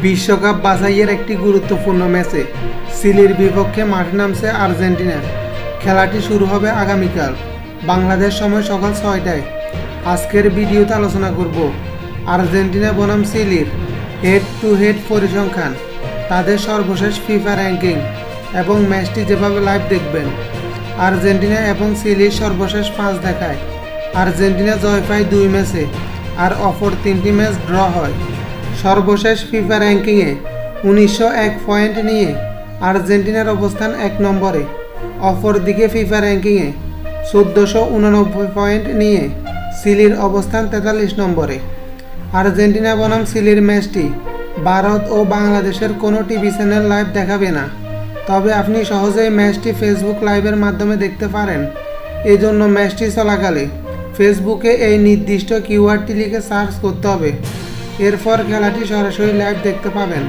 বিশ্বকাপ বাছাইয়ের একটি গুরুত্বপূর্ণ ম্যাচে চিলির বিপক্ষে মাঠে নামছে আর্জেন্টিনা। খেলাটি শুরু হবে আগামীকাল বাংলাদেশ সময় সকাল ৬টায়। আজকের ভিডিওতে আলোচনা করব আর্জেন্টিনা বনাম চিলির হেড টু হেড পরিসংখ্যান, তাদের সর্বশেষ ফিফা র্যাঙ্কিং এবং ম্যাচটি যেভাবে লাইভ দেখবেন। আর্জেন্টিনা এবং চিলির সর্বশেষ ৫ দেখায় আর্জেন্টিনা জয় পায় ২ ম্যাচে আর অপর ৩টি ম্যাচ ড্র হয়। সর্বশেষ ফিফা র্যাঙ্কিংয়ে ১৯০১ পয়েন্ট নিয়ে আর্জেন্টিনার অবস্থান ১ নম্বরে, অপরদিকে ফিফা র্যাঙ্কিংয়ে ১৪৮৯ পয়েন্ট নিয়ে চিলির অবস্থান ৪৩ নম্বরে। আর্জেন্টিনা বনাম চিলির ম্যাচটি ভারত ও বাংলাদেশের কোনো টিভি চ্যানেল লাইভ দেখাবে না, তবে আপনি সহজেই ম্যাচটি ফেসবুক লাইভের মাধ্যমে দেখতে পারেন। এজন্য ম্যাচটি চলাকালে ফেসবুকে এই নির্দিষ্ট কিওয়ার্ডটি লিখে সার্চ করতে হবে, এরপর খেলাটি সরাসরি লাইভ দেখতে পাবেন।